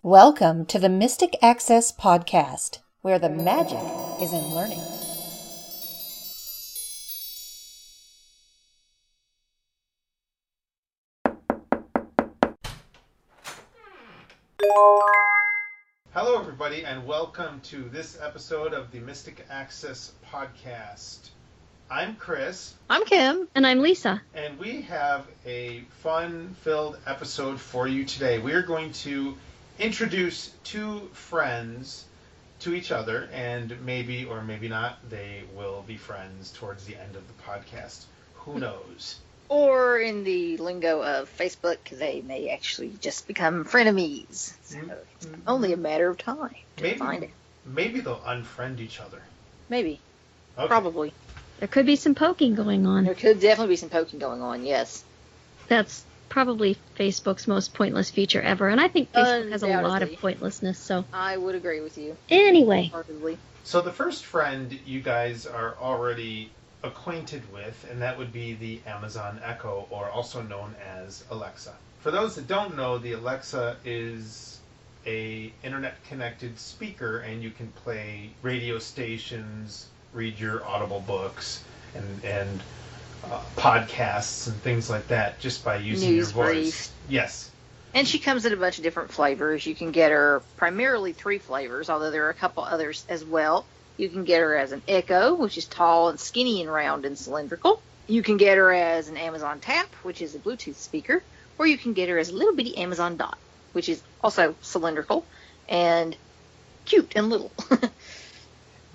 Welcome to the Mystic Access Podcast, where the magic is in learning. Hello, everybody, and welcome to this episode of the Mystic Access Podcast. I'm Chris. I'm Kim. And I'm Lisa. And we have a fun-filled episode for you today. We're going to introduce two friends to each other, and maybe or maybe not, they will be friends towards the end of the podcast. Who knows? Or in the lingo of Facebook, they may actually just become frenemies. So it's only a matter of time to find it. Maybe they'll unfriend each other. Maybe. Okay. Probably. There could be some poking going on. There could definitely be some poking going on, yes. That's probably Facebook's most pointless feature ever, and I think Facebook has a lot of Undoubtedly. pointlessness, so... I would agree with you. Anyway. Probably. So the first friend you guys are already acquainted with, and that would be the Amazon Echo, or also known as Alexa. For those that don't know, the Alexa is a internet-connected speaker, and you can play radio stations, read your Audible books, and podcasts and things like that just by using your voice. Briefs. Yes. And she comes in a bunch of different flavors. You can get her primarily 3 flavors, although there are a couple others as well. You can get her as an Echo, which is tall and skinny and round and cylindrical. You can get her as an Amazon Tap, which is a Bluetooth speaker. Or you can get her as a little bitty Amazon Dot, which is also cylindrical and cute and little.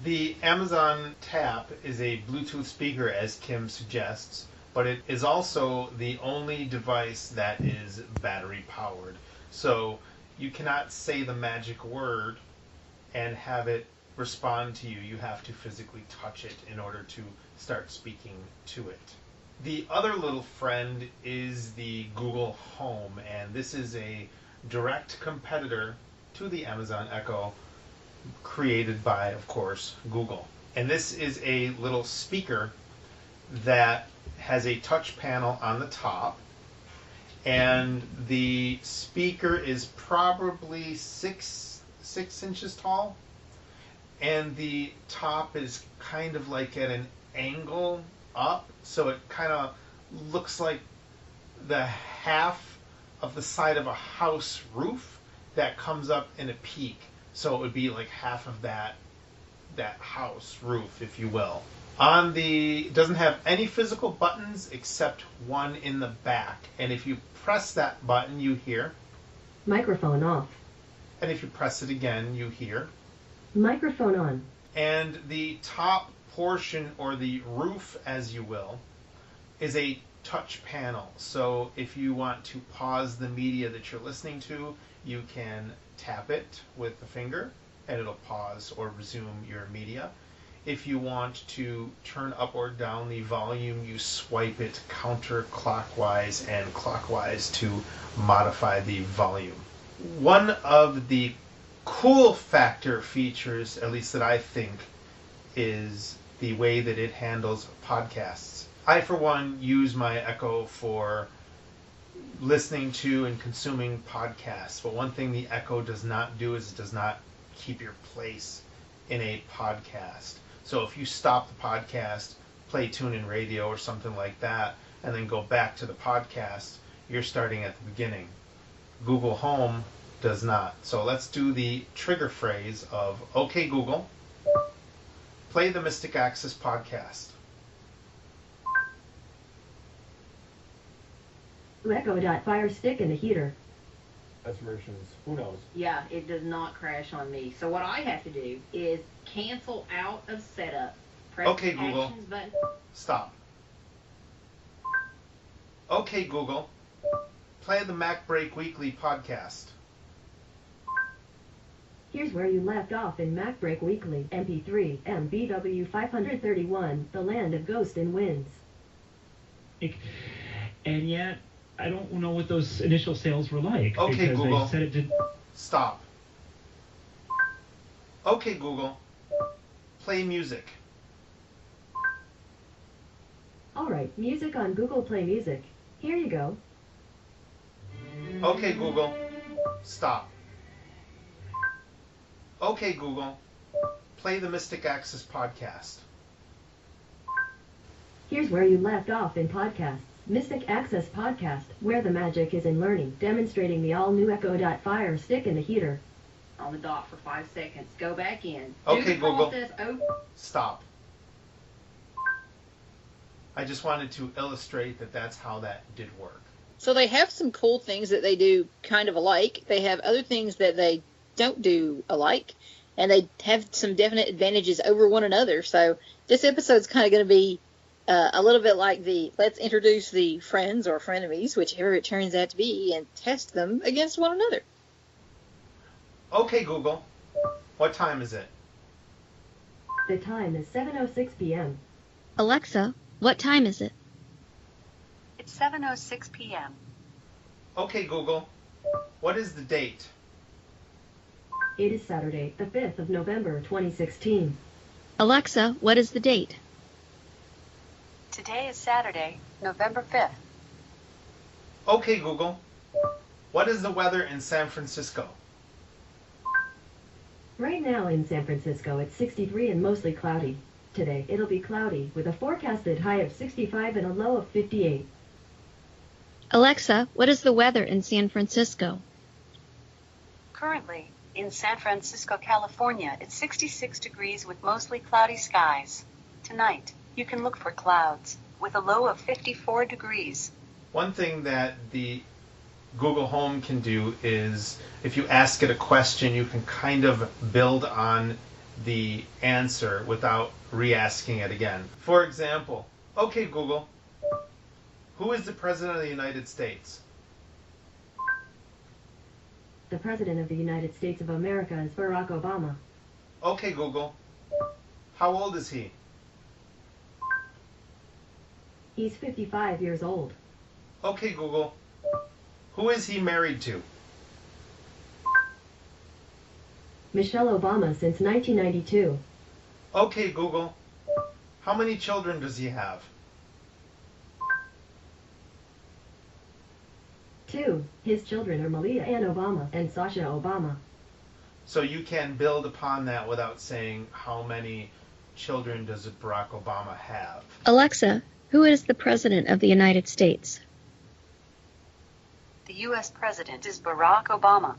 The Amazon Tap is a Bluetooth speaker, as Kim suggests, but it is also the only device that is battery powered. So you cannot say the magic word and have it respond to you. You have to physically touch it in order to start speaking to it. The other little friend is the Google Home, and this is a direct competitor to the Amazon Echo, created by, of course, Google. And this is a little speaker that has a touch panel on the top, and the speaker is probably six inches tall, and the top is kind of like at an angle up, so it kind of looks like the half of the side of a house roof that comes up in a peak. So it would be like half of that house roof, if you will. It doesn't have any physical buttons except one in the back. And if you press that button, you hear. Microphone off. And if you press it again, you hear. Microphone on. And the top portion, or the roof, as you will, is a touch panel. So if you want to pause the media that you're listening to, you can tap it with the finger and it'll pause or resume your media. If you want to turn up or down the volume, you swipe it counterclockwise and clockwise to modify the volume. One of the cool factor features, at least that I think, is the way that it handles podcasts. I, for one, use my Echo for listening to and consuming podcasts, but one thing the Echo does not do is it does not keep your place in a podcast. So if you stop the podcast, play TuneIn Radio or something like that, and then go back to the podcast, you're starting at the beginning. Google Home does not. So let's do the trigger phrase of, "Okay, Google, play the Mystic Access Podcast." Echo dot fire stick in the heater. Best versions. Who knows? Yeah, it does not crash on me. So what I have to do is cancel out of setup. Press Okay, the Google. Actions button. Stop. Okay, Google, play the Mac Break Weekly podcast. Here's where you left off in MacBreak Weekly, MP3, MBW 531, The Land of Ghost and Winds. And yet, I don't know what those initial sales were like. Okay, because Google. They said it did. Stop. Okay, Google, play music. Alright, music on Google Play Music. Here you go. Okay, Google. Stop. Okay, Google. Play the Mystic Access podcast. Here's where you left off in podcasts. Mystic Access Podcast, where the magic is in learning, demonstrating the all-new Echo Dot Fire Stick in the heater. On the dot for 5 seconds. Go back in. Okay, Do the Google. process Stop. I just wanted to illustrate that that's how that did work. So they have some cool things that they do kind of alike. They have other things that they don't do alike. And they have some definite advantages over one another. So this episode's kind of going to be a little bit like let's introduce the friends or frenemies, whichever it turns out to be, and test them against one another. Okay, Google. What time is it? The time is 7:06 p.m. Alexa, what time is it? It's 7:06 p.m. Okay, Google. What is the date? It is Saturday, the 5th of November, 2016. Alexa, what is the date? Today is Saturday, November 5th. Okay, Google. What is the weather in San Francisco? Right now in San Francisco, it's 63 and mostly cloudy. Today, it'll be cloudy with a forecasted high of 65 and a low of 58. Alexa, what is the weather in San Francisco? Currently, in San Francisco, California, it's 66 degrees with mostly cloudy skies. Tonight, you can look for clouds with a low of 54 degrees. One thing that the Google Home can do is if you ask it a question, you can kind of build on the answer without re-asking it again. For example, okay, Google, who is the President of the United States? The President of the United States of America is Barack Obama. Okay, Google, how old is he? He's 55 years old. Okay, Google, who is he married to? Michelle Obama since 1992. Okay, Google, how many children does he have? 2. His children are Malia Ann Obama and Sasha Obama. So you can build upon that without saying how many children does Barack Obama have. Alexa, who is the President of the United States? The U.S. President is Barack Obama.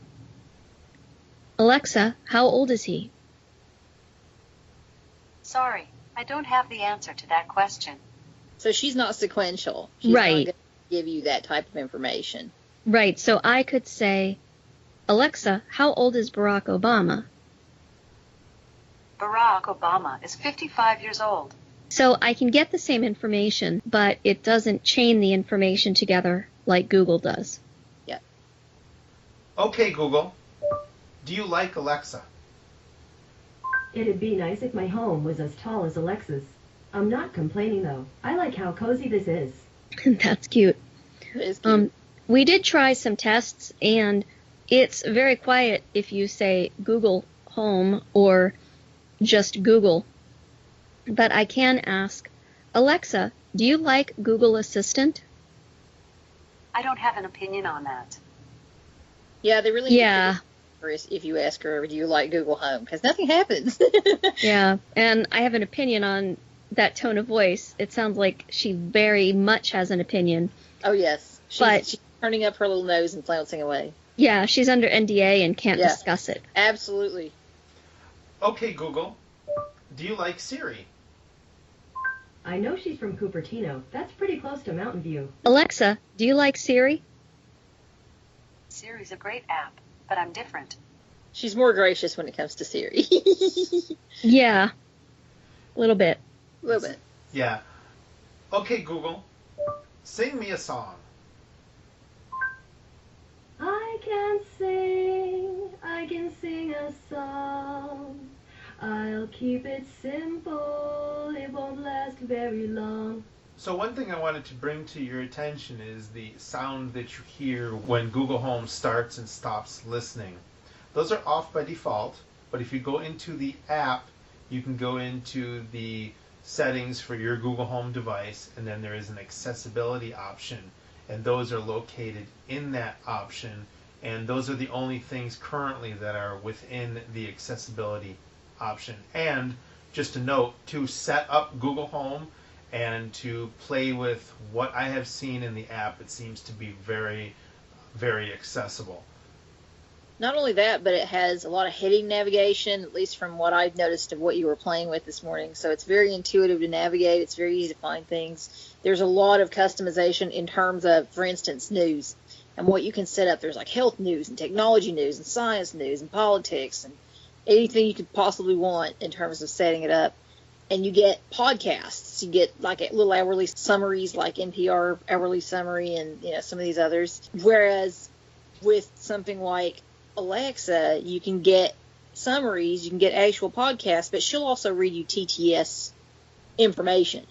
Alexa, how old is he? Sorry, I don't have the answer to that question. So she's not sequential. She's Right. not going to give you that type of information. Right, so I could say, Alexa, how old is Barack Obama? Barack Obama is 55 years old. So I can get the same information, but it doesn't chain the information together like Google does. Okay, Google, do you like Alexa? It'd be nice if my home was as tall as Alexa's. I'm not complaining though. I like how cozy this is. That's cute. It's cute. We did try some tests, and it's very quiet if you say Google Home or just Google. But I can ask, Alexa, do you like Google Assistant? I don't have an opinion on that. Yeah, they really Yeah. if you ask her, do you like Google Home? Because nothing happens. Yeah, and I have an opinion on that tone of voice. It sounds like she very much has an opinion. Oh, yes. She's turning up her little nose and flouncing away. Yeah, she's under NDA and can't Yeah. discuss it. Absolutely. Okay, Google, do you like Siri? I know she's from Cupertino. That's pretty close to Mountain View. Alexa, do you like Siri? Siri's a great app, but I'm different. She's more gracious when it comes to Siri. Yeah, a little bit. A little bit. Yeah. Okay, Google, sing me a song. I can sing a song. I'll keep it simple, it won't last very long. So one thing I wanted to bring to your attention is the sound that you hear when Google Home starts and stops listening. Those are off by default, but if you go into the app, you can go into the settings for your Google Home device, and then there is an accessibility option. and those are located in that option, and those are the only things currently that are within the accessibility option. And just a note, to set up Google Home and to play with what I have seen in the app, it seems to be very, very accessible. Not only that, but it has a lot of heading navigation, at least from what I've noticed of what you were playing with this morning. So it's very intuitive to navigate. It's very easy to find things. There's a lot of customization in terms of, for instance, news and what you can set up. There's like health news and technology news and science news and politics and anything you could possibly want in terms of setting it up. And you get podcasts. You get like little hourly summaries like NPR hourly summary and some of these others. Whereas with something like Alexa, you can get summaries, you can get actual podcasts, but she'll also read you TTS information,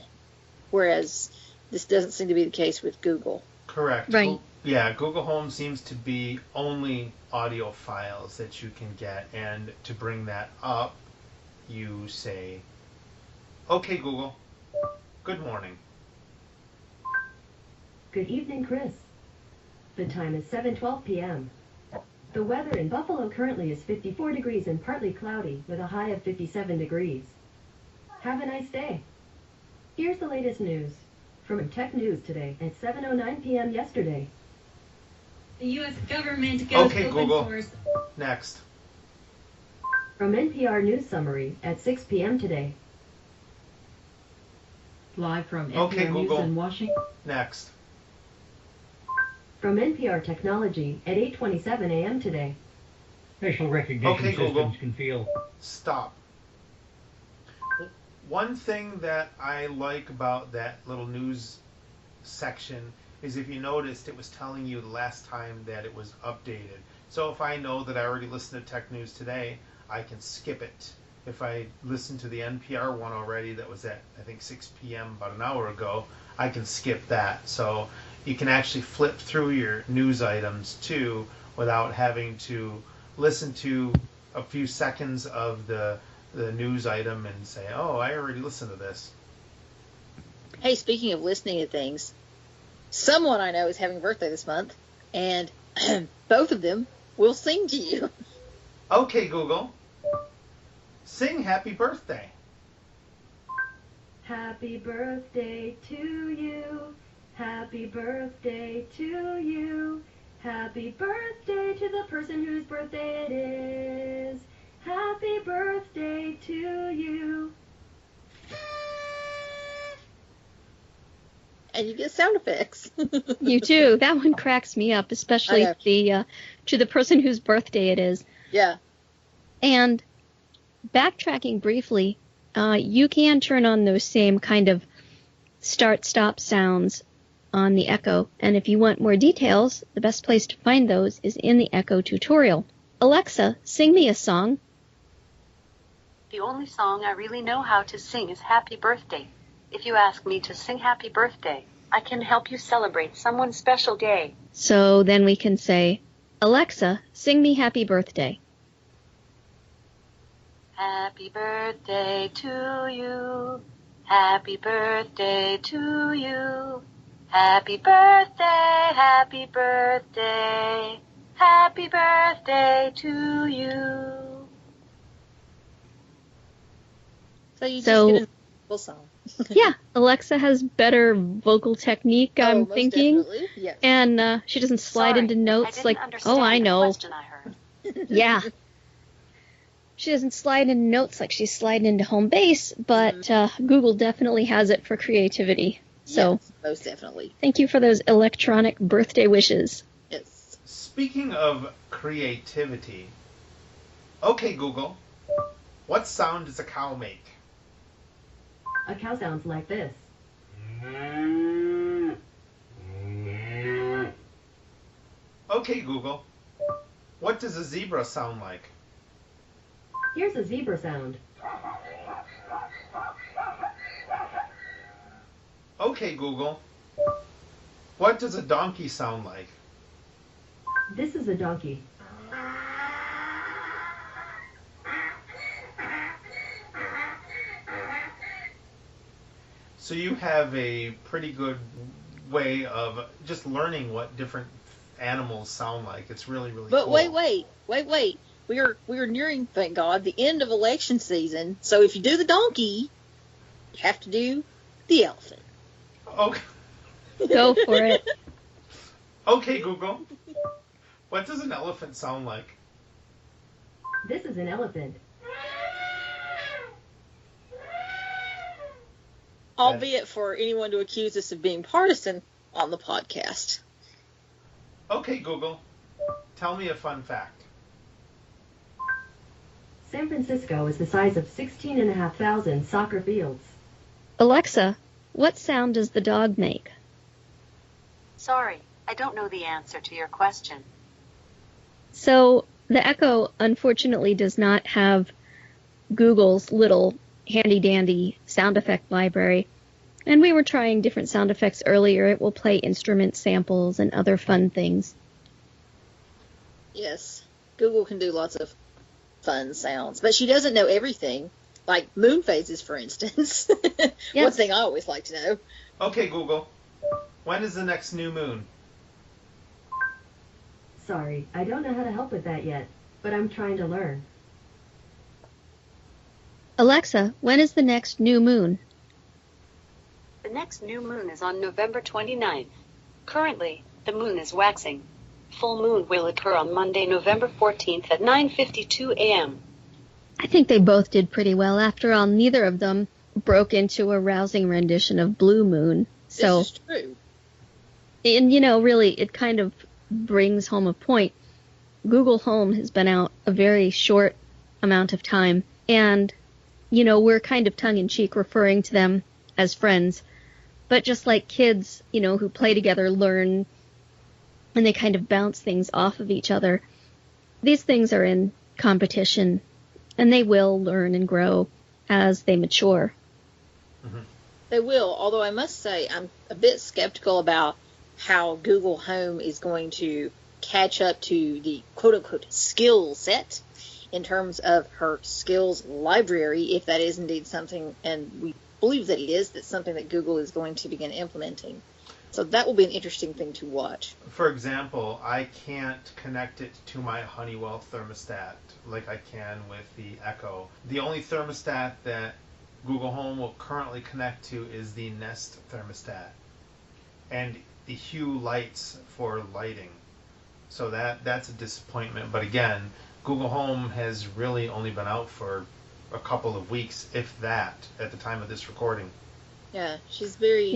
whereas this doesn't seem to be the case with Google. Correct. Right. Yeah, Google Home seems to be only audio files that you can get, and to bring that up, you say, "Okay, Google, good morning." Good evening, Chris. The time is 7:12 p.m. The weather in Buffalo currently is 54 degrees and partly cloudy with a high of 57 degrees. Have a nice day. Here's the latest news from Tech News today at 7:09 p.m. yesterday. The U.S. government goes Okay, open Google. source. Next. From NPR News Summary at 6 p.m. today. Live from NPR Okay, News Google. in Washington. Next. From NPR Technology at 8:27 a.m. today. Facial recognition Okay, systems Google. can feel. Stop. One thing that I like about that little news section is, if you noticed, it was telling you the last time that it was updated. So if I know that I already listened to Tech News today, I can skip it. If I listened to the NPR one already that was at, I think, 6 p.m. about an hour ago, I can skip that. So you can actually flip through your news items too without having to listen to a few seconds of the news item and say, "Oh, I already listened to this." Hey, speaking of listening to things, someone I know is having a birthday this month, and both of them will sing to you. Okay, Google, sing "Happy Birthday." Happy birthday to you. Happy birthday to you. Happy birthday to the person whose birthday it is. Happy birthday to you. And you get sound effects. You do. That one cracks me up, especially I know. the to the person whose birthday it is. Yeah. And backtracking briefly, you can turn on those same kind of start-stop sounds on the Echo. And if you want more details, the best place to find those is in the Echo tutorial. Alexa, sing me a song. The only song I really know how to sing is Happy Birthday. If you ask me to sing Happy Birthday, I can help you celebrate someone's special day. So then we can say, Alexa, sing me Happy Birthday. Happy birthday to you. Happy birthday to you. Happy birthday, happy birthday. Happy birthday to you. So you just So- get a full song. Yeah, Alexa has better vocal technique, I'm most thinking. definitely. Yes. And she doesn't slide Sorry, into I notes didn't like, understand oh, I the know. question I heard. Yeah. She doesn't slide into notes like she's sliding into home base, but Google definitely has it for creativity. So Yes, most definitely. thank you for those electronic birthday wishes. Yes. Speaking of creativity, okay, Google, what sound does a cow make? A cow sounds like this. Okay, Google, what does a zebra sound like? Here's a zebra sound. Okay, Google, what does a donkey sound like? This is a donkey. So you have a pretty good way of just learning what different animals sound like. It's really, really But cool. wait. We are nearing, thank God, the end of election season. So if you do the donkey, you have to do the elephant. Okay. Go for it. Okay, Google. What does an elephant sound like? This is an elephant. Albeit for anyone to accuse us of being partisan on the podcast. Okay, Google. Tell me a fun fact. San Francisco is the size of 16,500 soccer fields. Alexa, what sound does the dog make? Sorry, I don't know the answer to your question. So the Echo unfortunately does not have Google's little handy-dandy sound effect library. And we were trying different sound effects earlier. It will play instrument samples and other fun things. Yes, Google can do lots of fun sounds, but she doesn't know everything, like moon phases, for instance. Yes. One thing I always like to know. Okay, Google. When is the next new moon? Sorry, I don't know how to help with that yet, but I'm trying to learn. Alexa, when is the next new moon? The next new moon is on November 29th. Currently, the moon is waxing. Full moon will occur on Monday, November 14th at 9:52 a.m. I think they both did pretty well. After all, neither of them broke into a rousing rendition of Blue Moon. So, This is true. and really, it kind of brings home a point. Google Home has been out a very short amount of time, and, we're kind of tongue-in-cheek referring to them as friends. But just like kids, who play together, learn, and they kind of bounce things off of each other, these things are in competition, and they will learn and grow as they mature. They will, although I must say I'm a bit skeptical about how Google Home is going to catch up to the quote-unquote skill set in terms of her skills library, if that is indeed something, and we believe that it is, that's something that Google is going to begin implementing. So that will be an interesting thing to watch. For example, I can't connect it to my Honeywell thermostat like I can with the Echo. The only thermostat that Google Home will currently connect to is the Nest thermostat and the Hue lights for lighting. So that's a disappointment. But again, Google Home has really only been out for a couple of weeks, if that, at the time of this recording. Yeah, she's very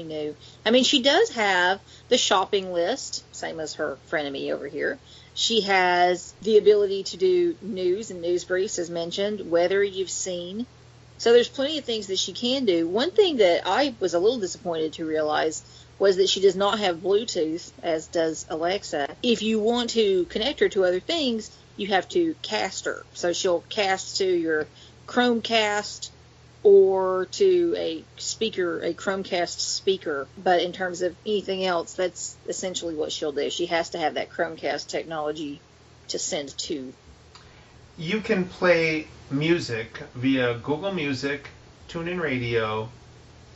new. I mean, she does have the shopping list, same as her frenemy over here. She has the ability to do news and news briefs, as mentioned, weather you've seen. So there's plenty of things that she can do. One thing that I was a little disappointed to realize was that she does not have Bluetooth, as does Alexa. If you want to connect her to other things, you have to cast her. So she'll cast to your Chromecast or to a speaker, a Chromecast speaker. But in terms of anything else, that's essentially what she'll do. She has to have that Chromecast technology to send to. You can play music via Google Music, TuneIn Radio,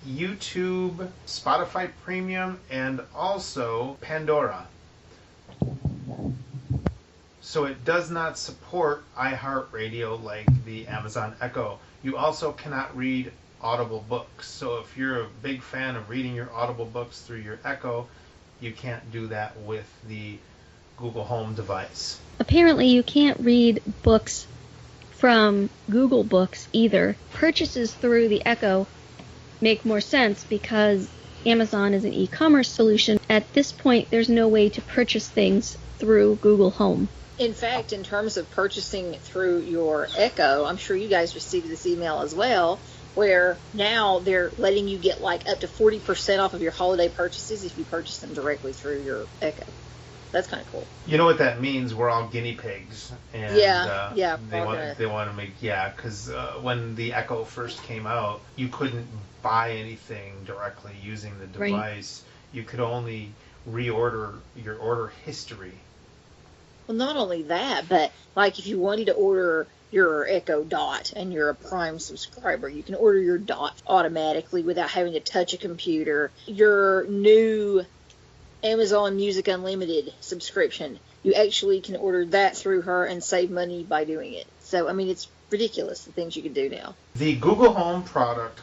YouTube, Spotify Premium, and also Pandora. So it does not support iHeartRadio like the Amazon Echo. You also cannot read Audible books. So if you're a big fan of reading your Audible books through your Echo, you can't do that with the Google Home device. Apparently you can't read books from Google Books either. Purchases through the Echo make more sense because Amazon is an e-commerce solution. At this point, there's no way to purchase things through Google Home. In fact, in terms of purchasing through your Echo, I'm sure you guys received this email as well, where now they're letting you get like up to 40% off of your holiday purchases if you purchase them directly through your Echo. That's kind of cool. You know what that means? We're all guinea pigs, and they want to make because when the Echo first came out, you couldn't buy anything directly using the device. Right. You could only reorder your order history. Well, not only that, but like if you wanted to order your Echo Dot and you're a Prime subscriber, you can order your Dot automatically without having to touch a computer. Your new Amazon Music Unlimited subscription, you actually can order that through her and save money by doing it. So, I mean, it's ridiculous the things you can do now. The Google Home product,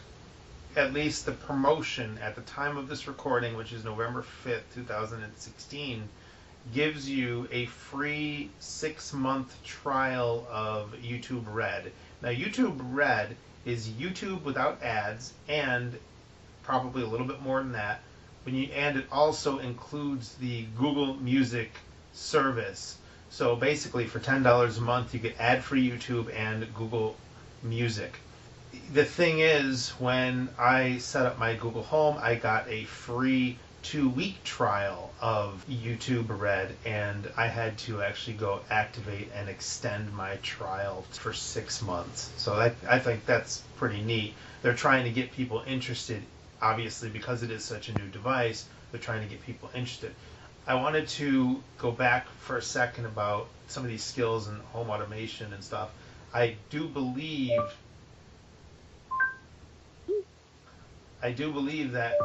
at least the promotion at the time of this recording, which is November 5th, 2016, gives you a free 6-month trial of YouTube Red. Now, YouTube Red is YouTube without ads and probably a little bit more than that. And it also includes the Google Music service. So basically, for $10 a month, you get ad-free YouTube and Google Music. The thing is, when I set up my Google Home, I got a free 2-week trial of YouTube Red, and I had to actually go activate and extend my trial for 6 months. So I think that's pretty neat. They're trying to get people interested, obviously, because it is such a new device. They're trying to get people interested. I wanted to go back for a second about some of these skills in home automation and stuff. I do believe that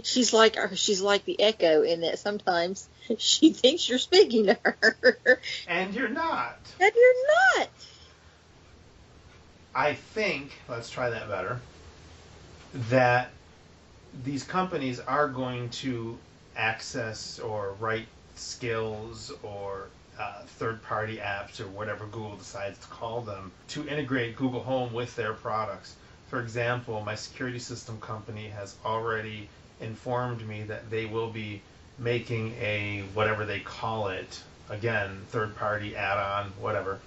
she's like the Echo in that sometimes she thinks you're speaking to her. And you're not. And you're not. I think, let's try that better, that these companies are going to access or write skills or third-party apps or whatever Google decides to call them to integrate Google Home with their products. For example, my security system company has already informed me that they will be making a, whatever they call it, again, third-party add-on, whatever,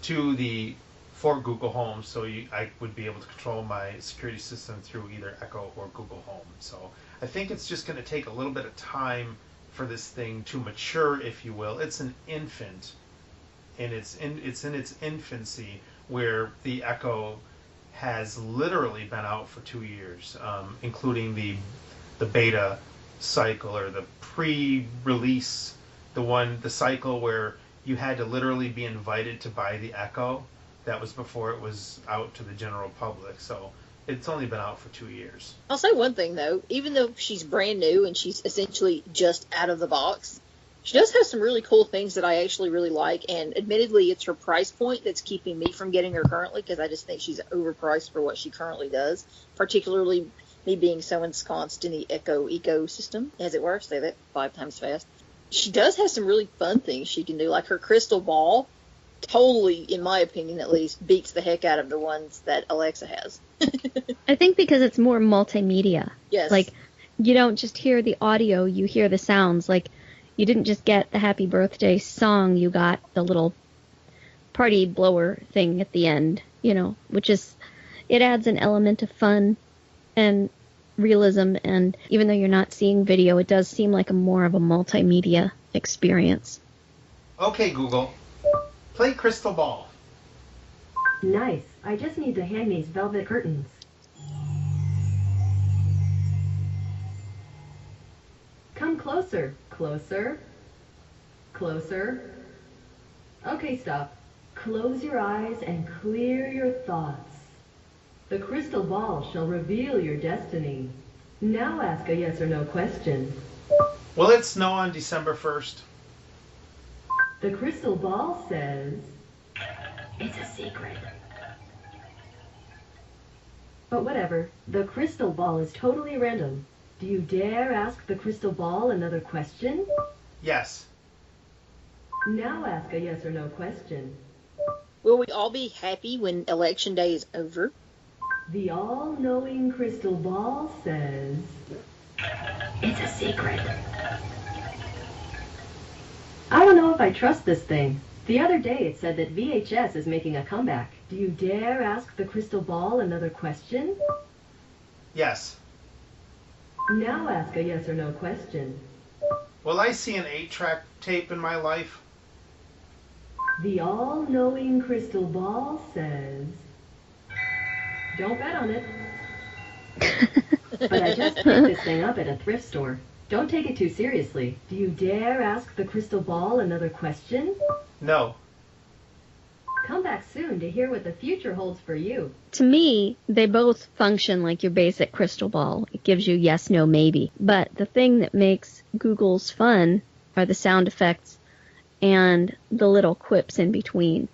for Google Home, so I would be able to control my security system through either Echo or Google Home. So I think it's just going to take a little bit of time for this thing to mature, if you will. It's an infant, and it's in its infancy, where the Echo has literally been out for 2 years, including the beta cycle or the pre-release, the cycle where you had to literally be invited to buy the Echo. That was before it was out to the general public. So it's only been out for 2 years. I'll say one thing, though. Even though she's brand new and she's essentially just out of the box, she does have some really cool things that I actually really like. And admittedly, it's her price point that's keeping me from getting her currently, because I just think she's overpriced for what she currently does, particularly me being so ensconced in the Echo ecosystem, as it were. Say that 5 times fast. She does have some really fun things she can do, like her crystal ball. Totally, in my opinion at least, beats the heck out of the ones that Alexa has. I think because it's more multimedia. Yes. Like, you don't just hear the audio, you hear the sounds. Like, you didn't just get the happy birthday song, you got the little party blower thing at the end, which is, it adds an element of fun and realism, and even though you're not seeing video, it does seem like more of a multimedia experience. Okay, Google. Play Crystal Ball. Nice. I just need to hang these velvet curtains. Come closer. Closer. Closer. Okay, stop. Close your eyes and clear your thoughts. The crystal ball shall reveal your destiny. Now ask a yes or no question. Will it snow on December 1st? The crystal ball says, it's a secret. But whatever, the crystal ball is totally random. Do you dare ask the crystal ball another question? Yes. Now ask a yes or no question. Will we all be happy when Election Day is over? The all-knowing crystal ball says, it's a secret. I don't know if I trust this thing. The other day it said that VHS is making a comeback. Do you dare ask the crystal ball another question? Yes. Now ask a yes or no question. Will I see an 8-track tape in my life? The all-knowing crystal ball says, don't bet on it. But I just picked this thing up at a thrift store. Don't take it too seriously. Do you dare ask the crystal ball another question? No. Come back soon to hear what the future holds for you. To me, they both function like your basic crystal ball. It gives you yes, no, maybe. But the thing that makes Google's fun are the sound effects and the little quips in between.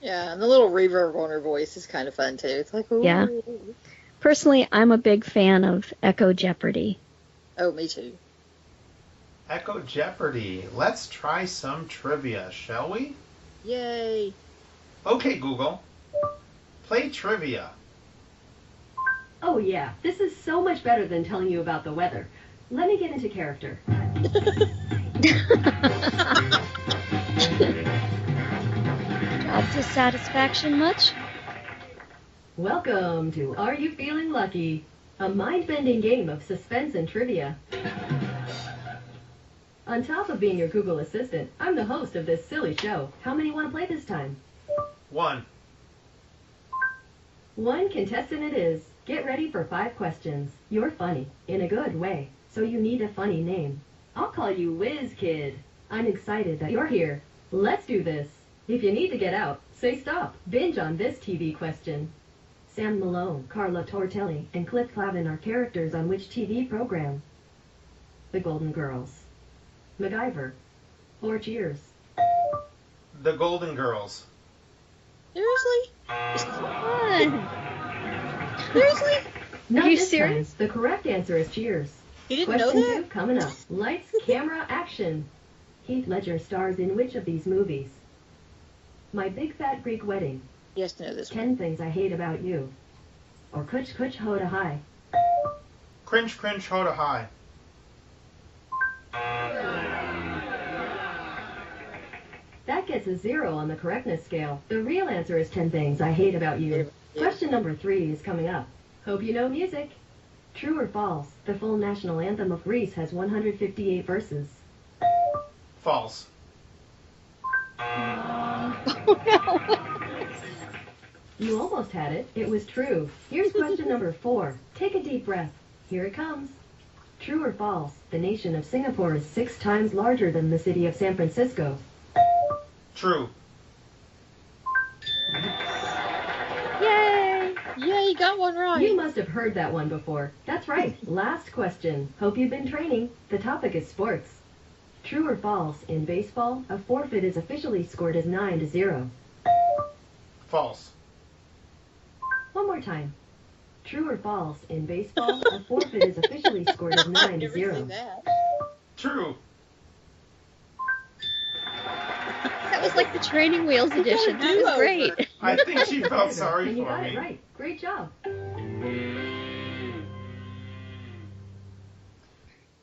Yeah, and the little reverb on her voice is kind of fun too. It's like, ooh. Yeah. Personally, I'm a big fan of Echo Jeopardy. Oh, me too. Echo Jeopardy. Let's try some trivia, shall we? Yay. Okay, Google. Play trivia. Oh yeah, this is so much better than telling you about the weather. Let me get into character. Job dissatisfaction much? Welcome to Are You Feeling Lucky? A mind-bending game of suspense and trivia. On top of being your Google Assistant, I'm the host of this silly show. How many want to play this time? 1. One contestant it is. Get ready for 5 questions. You're funny, in a good way, so you need a funny name. I'll call you Whiz Kid. I'm excited that you're here. Let's do this. If you need to get out, say stop. Binge on this TV question. Sam Malone, Carla Tortelli, and Cliff Clavin are characters on which TV program? The Golden Girls, MacGyver, or Cheers? The Golden Girls. Seriously? Fun! Seriously? Not Are you this serious? time. The correct answer is Cheers. You didn't Question know that? 2 coming up. Lights, camera, action. Heath Ledger stars in which of these movies? My Big Fat Greek Wedding, Yes, to know this one. 10 Things I Hate About You, or Kuch Kuch Hoda Hi. Cringe, cringe, hoda high. That gets a 0 on the correctness scale. The real answer is 10 Things I Hate About You. Question number 3 is coming up. Hope you know music. True or false? The full national anthem of Greece has 158 verses. False. You almost had it. It was true. Here's question number 4. Take a deep breath. Here it comes. True or false? The nation of Singapore is 6 times larger than the city of San Francisco. True. Yay! Yeah, you got one right. You must have heard that one before. That's right. Last question. Hope you've been training. The topic is sports. True or false? In baseball, a forfeit is officially scored as 9-0. False. One more time. True or false? In baseball, a forfeit is officially scored as I've never seen 9-0. that. True. That was like the Training Wheels edition. That was great. I think she felt sorry And you for got me. it right. Great job.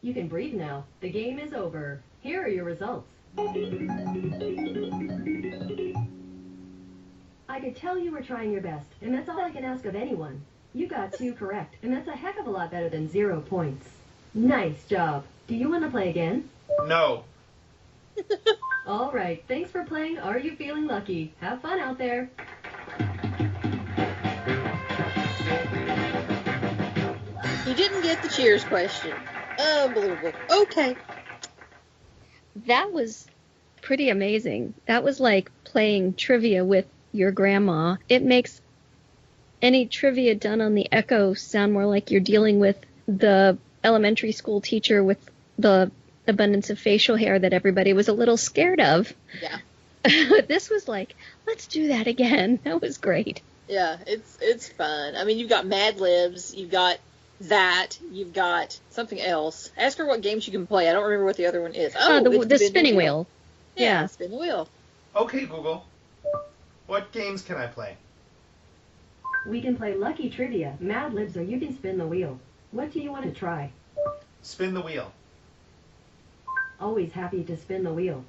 You can breathe now. The game is over. Here are your results. I could tell you were trying your best, and that's all I can ask of anyone. You got 2 correct, and that's a heck of a lot better than 0 points. Nice job. Do you want to play again? No. All right. Thanks for playing Are You Feeling Lucky? Have fun out there. You didn't get the Cheers question. Unbelievable. Okay. That was pretty amazing. That was like playing trivia with your grandma. It makes any trivia done on the Echo sound more like you're dealing with the elementary school teacher with the abundance of facial hair that everybody was a little scared of. Yeah. This was like, let's do that again. That was great. Yeah, it's fun. I mean, you've got Mad Libs, you've got that, you've got something else. Ask her what games you can play. I don't remember what the other one is. Oh, the spinning wheel. Yeah, Yeah. spin the wheel. Okay, Google. What games can I play? We can play Lucky Trivia, Mad Libs, or you can spin the wheel. What do you want to try? Spin the wheel. Always happy to spin the wheel.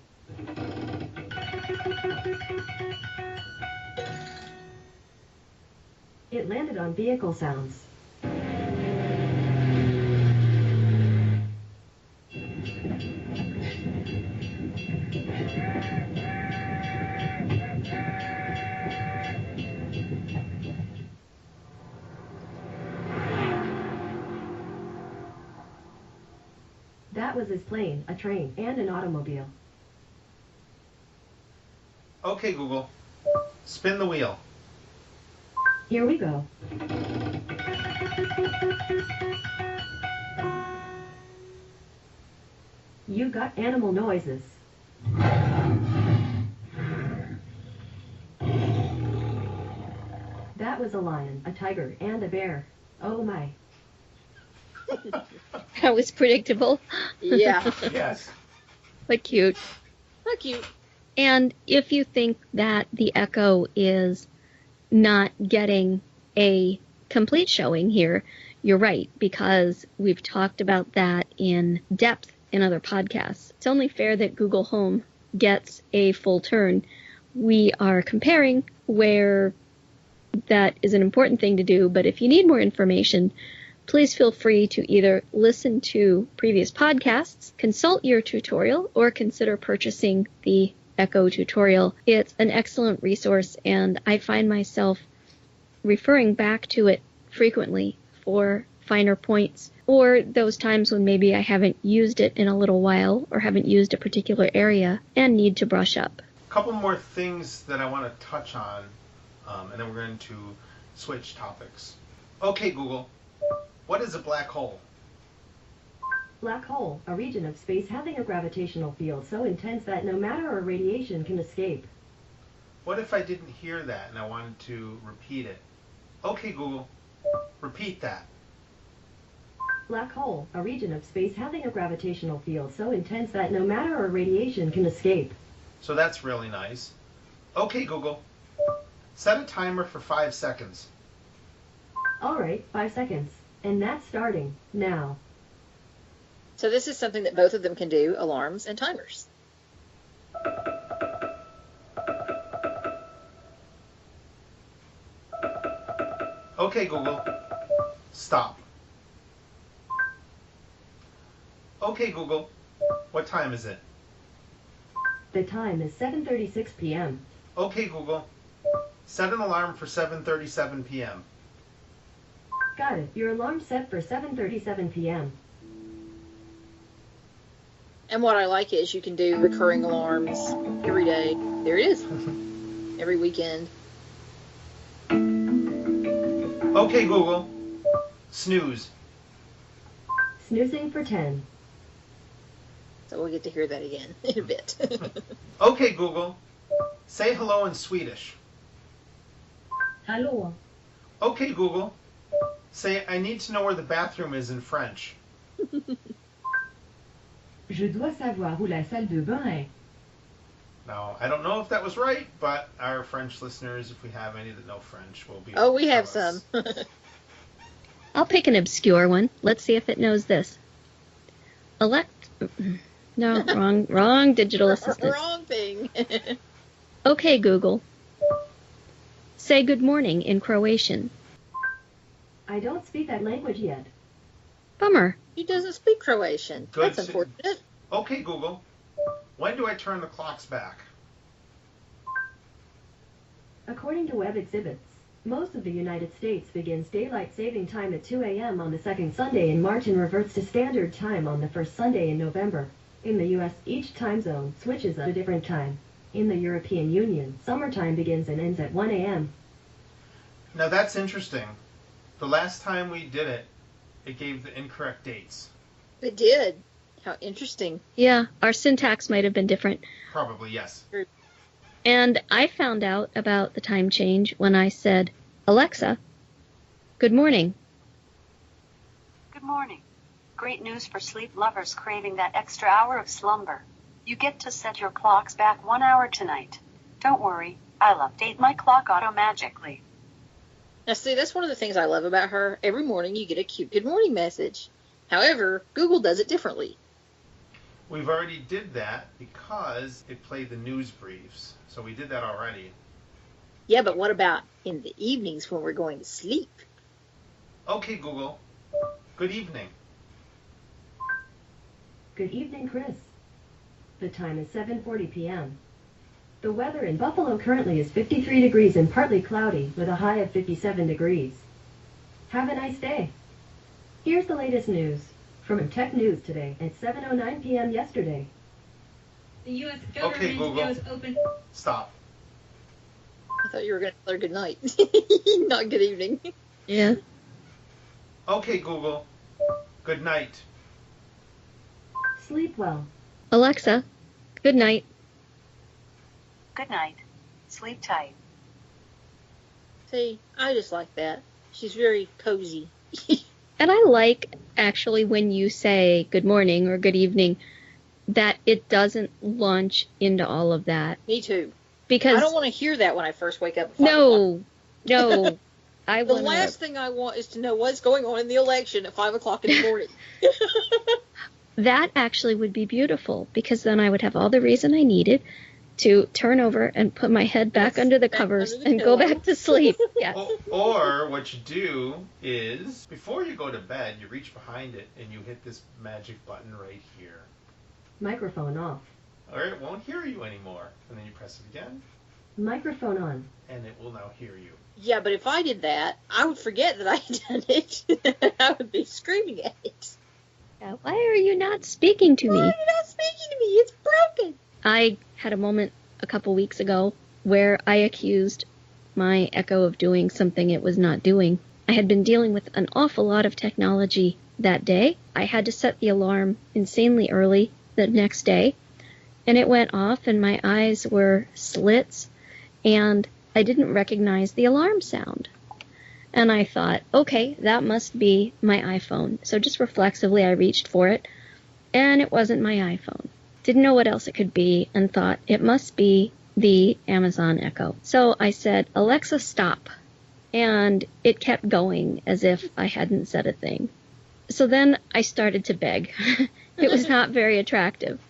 It landed on vehicle sounds. That was his plane, a train, and an automobile. Okay, Google. Spin the wheel. Here we go. You got animal noises. That was a lion, a tiger, and a bear. Oh my. That was predictable. Yeah. Yes. But cute. How cute. And if you think that the Echo is not getting a complete showing here, you're right, because we've talked about that in depth in other podcasts. It's only fair that Google Home gets a full turn. We are comparing where that is an important thing to do, but if you need more information, please feel free to either listen to previous podcasts, consult your tutorial, or consider purchasing the Echo tutorial. It's an excellent resource, and I find myself referring back to it frequently for finer points, or those times when maybe I haven't used it in a little while, or haven't used a particular area and need to brush up. A couple more things that I want to touch on, and then we're going to switch topics. Okay, Google. What is a black hole? Black hole, a region of space having a gravitational field so intense that no matter or radiation can escape. What if I didn't hear that and I wanted to repeat it? Okay, Google. Repeat that. Black hole, a region of space having a gravitational field so intense that no matter or radiation can escape. So that's really nice. Okay, Google. Set a timer for 5 seconds. All right, 5 seconds. And that's starting now. So this is something that both of them can do, alarms and timers. Okay, Google. Stop. Okay, Google. What time is it? The time is 7:36 p.m. Okay, Google. Set an alarm for 7:37 p.m. Got it. Your alarm's set for 7:37 p.m. And what I like is you can do recurring alarms every day. There it is. Every weekend. Okay, Google. Snooze. Snoozing for 10. So we'll get to hear that again in a bit. Okay, Google. Say hello in Swedish. Hallå. Okay, Google. Say, I need to know where the bathroom is in French. Je dois savoir où la salle de bain est. Now, I don't know if that was right, but our French listeners, if we have any that know French, will be. Oh, we able to have tell us. some. I'll pick an obscure one. Let's see if it knows this. No, wrong digital assistant. Wrong thing. Okay, Google. Say good morning in Croatian. I don't speak that language yet. Bummer. He doesn't speak Croatian. Good. That's unfortunate. Okay, Google. When do I turn the clocks back? According to web exhibits, most of the United States begins daylight saving time at 2 a.m. on the second Sunday in March and reverts to standard time on the first Sunday in November. In the U.S., each time zone switches at a different time. In the European Union, summertime begins and ends at 1 a.m. Now that's interesting. The last time we did it, it gave the incorrect dates. It did. How interesting. Yeah, our syntax might have been different. Probably, yes. And I found out about the time change when I said, Alexa, good morning. Good morning. Great news for sleep lovers craving that extra hour of slumber. You get to set your clocks back 1 hour tonight. Don't worry, I'll update my clock auto-magically. Now, see, that's one of the things I love about her. Every morning you get a cute good morning message. However, Google does it differently. We've already did that because it played the news briefs. So we did that already. Yeah, but what about in the evenings when we're going to sleep? Okay, Google. Good evening. Good evening, Chris. The time is 7:40 p.m. The weather in Buffalo currently is 53 degrees and partly cloudy with a high of 57 degrees. Have a nice day. Here's the latest news. From Tech News today at 7:09 p.m. yesterday. The U.S. government Google. knows open... Stop. I thought you were going to tell her good night. Not good evening. Yeah. Okay, Google. Good night. Sleep well. Alexa, good night. Good night. Sleep tight. See, I just like that. She's very cozy. And I like, actually, when you say good morning or good evening, that it doesn't launch into all of that. Me too. Because I don't want to hear that when I first wake up. At 5 no. The last thing I want is to know what's going on in the election at 5 o'clock in the morning. That actually would be beautiful, because then I would have all the reason I needed to turn over and put my head back under the covers and go back to sleep. Yes. Or what you do is, before you go to bed, you reach behind it and you hit this magic button right here. Microphone off. Or it won't hear you anymore. And then you press it again. Microphone on. And it will now hear you. Yeah, but if I did that, I would forget that I had done it. I would be screaming at it. Why are you not speaking to me? Why are you not speaking to me? It's broken. I had a moment a couple weeks ago where I accused my Echo of doing something it was not doing. I had been dealing with an awful lot of technology that day. I had to set the alarm insanely early the next day, and it went off and my eyes were slits and I didn't recognize the alarm sound. And I thought, okay, that must be my iPhone. So just reflexively I reached for it, and it wasn't my iPhone. Didn't know what else it could be, and thought it must be the Amazon Echo. So I said, Alexa, stop. And it kept going as if I hadn't said a thing. So then I started to beg. It was not very attractive.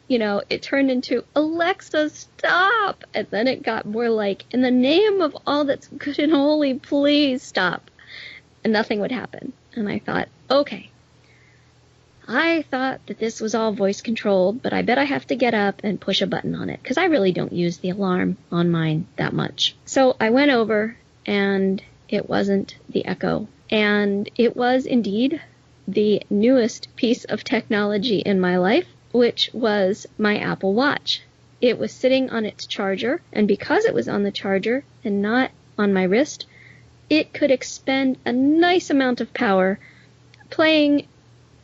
You know, it turned into, Alexa, stop! And then it got more like, in the name of all that's good and holy, please stop. And nothing would happen. And I thought, okay. I thought that this was all voice controlled, but I bet I have to get up and push a button on it, because I really don't use the alarm on mine that much. So I went over, and it wasn't the Echo. And it was indeed the newest piece of technology in my life, which was my Apple Watch. It was sitting on its charger, and because it was on the charger and not on my wrist, it could expend a nice amount of power playing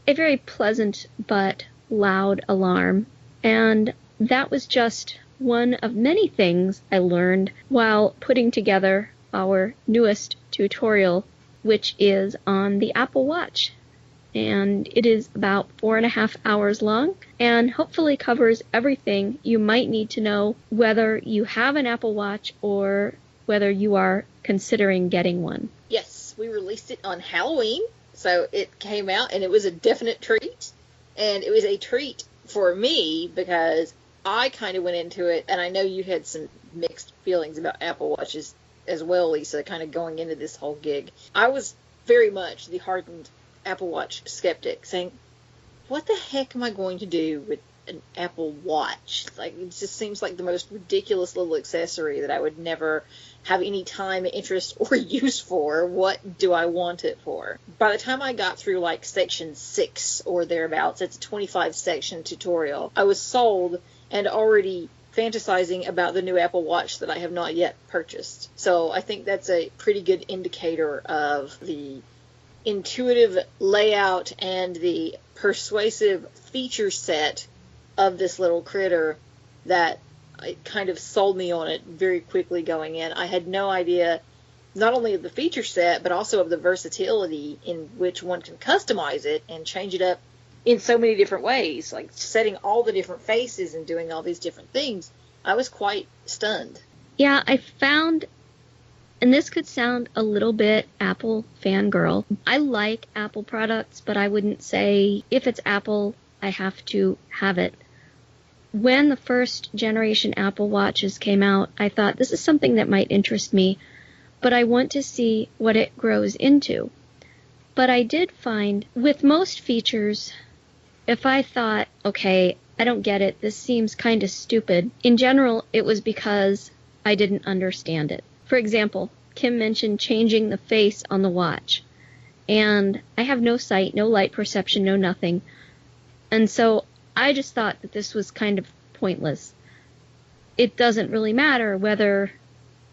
a very pleasant but loud alarm. And that was just one of many things I learned while putting together our newest tutorial, which is on the Apple Watch. And it is about 4.5 hours long and hopefully covers everything you might need to know, whether you have an Apple Watch or whether you are considering getting one. Yes, we released it on Halloween, so it came out and it was a definite treat. And it was a treat for me because I kind of went into it, and I know you had some mixed feelings about Apple Watches as well, Lisa, kind of going into this whole gig. I was very much the hardened Apple Watch skeptic, saying, what the heck am I going to do with an Apple Watch? Like, it just seems like the most ridiculous little accessory that I would never have any time, interest, or use for. What do I want it for? By the time I got through like section 6 or thereabouts, it's a 25 section tutorial, I was sold and already fantasizing about the new Apple Watch that I have not yet purchased. So I think that's a pretty good indicator of the intuitive layout and the persuasive feature set of this little critter that it kind of sold me on it very quickly going in. I had no idea not only of the feature set, but also of the versatility in which one can customize it and change it up in so many different ways, like setting all the different faces and doing all these different things. I was quite stunned. Yeah, I found, and this could sound a little bit Apple fangirl, I like Apple products, but I wouldn't say if it's Apple, I have to have it. When the first generation Apple Watches came out, I thought this is something that might interest me, but I want to see what it grows into. But I did find with most features, if I thought, okay, I don't get it, this seems kind of stupid, in general, it was because I didn't understand it. For example, Kim mentioned changing the face on the watch. and I have no sight, no light perception, no nothing. And so I just thought that this was kind of pointless. It doesn't really matter whether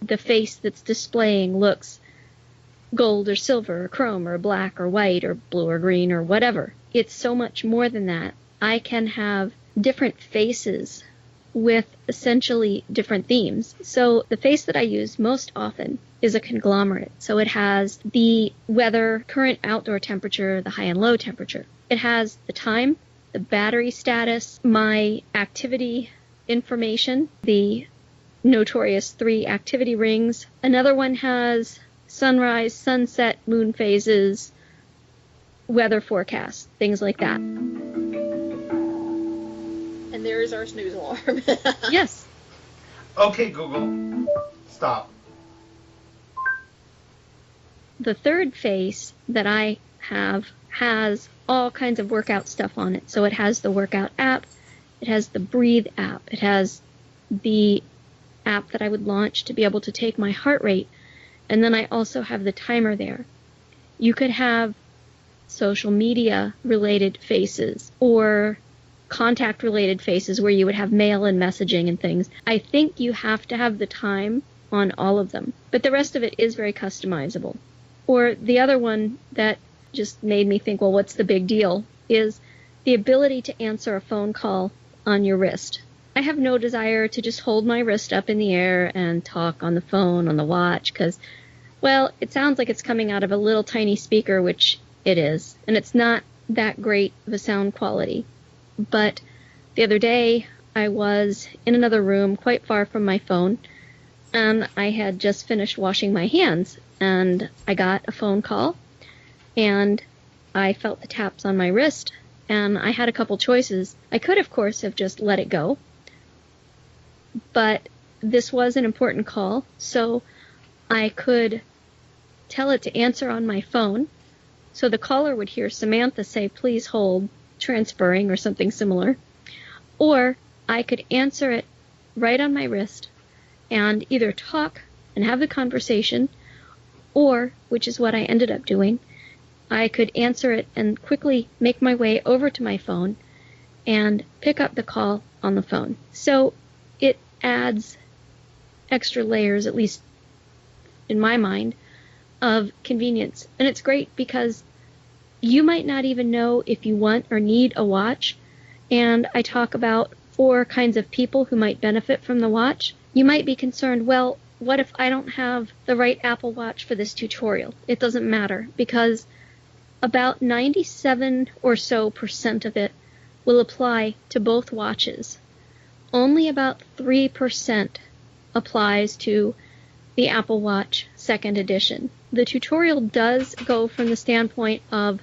the face that's displaying looks gold or silver or chrome or black or white or blue or green or whatever. It's so much more than that. I can have different faces with essentially different themes. So the face that I use most often is a conglomerate. So it has the weather, current outdoor temperature, the high and low temperature. It has the time, the battery status, my activity information, the notorious 3 activity rings. Another one has sunrise, sunset, moon phases, weather forecast, things like that. And there is our snooze alarm. Yes. Okay, Google. Stop. The third face that I have has all kinds of workout stuff on it. So it has the workout app, it has the Breathe app, it has the app that I would launch to be able to take my heart rate, and then I also have the timer there. You could have social media related faces or contact related faces where you would have mail and messaging and things. I think you have to have the time on all of them, but the rest of it is very customizable. Or the other one that just made me think, well, what's the big deal, is the ability to answer a phone call on your wrist. I have no desire to just hold my wrist up in the air and talk on the phone, on the watch, because, well, it sounds like it's coming out of a little tiny speaker, which it is, and it's not that great of a sound quality. But the other day, I was in another room quite far from my phone, and I had just finished washing my hands, and I got a phone call, and I felt the taps on my wrist, and I had a couple choices. I could, of course, have just let it go, but this was an important call, so I could tell it to answer on my phone, so the caller would hear Samantha say, "Please hold," transferring or something similar, or I could answer it right on my wrist and either talk and have the conversation, or, which is what I ended up doing, I could answer it and quickly make my way over to my phone and pick up the call on the phone. So it adds extra layers, at least in my mind, of convenience. And it's great because you might not even know if you want or need a watch. And I talk about 4 kinds of people who might benefit from the watch. You might be concerned, well, what if I don't have the right Apple Watch for this tutorial? It doesn't matter, because about 97% or so of it will apply to both watches. Only about 3% applies to the Apple Watch 2nd edition. The tutorial does go from the standpoint of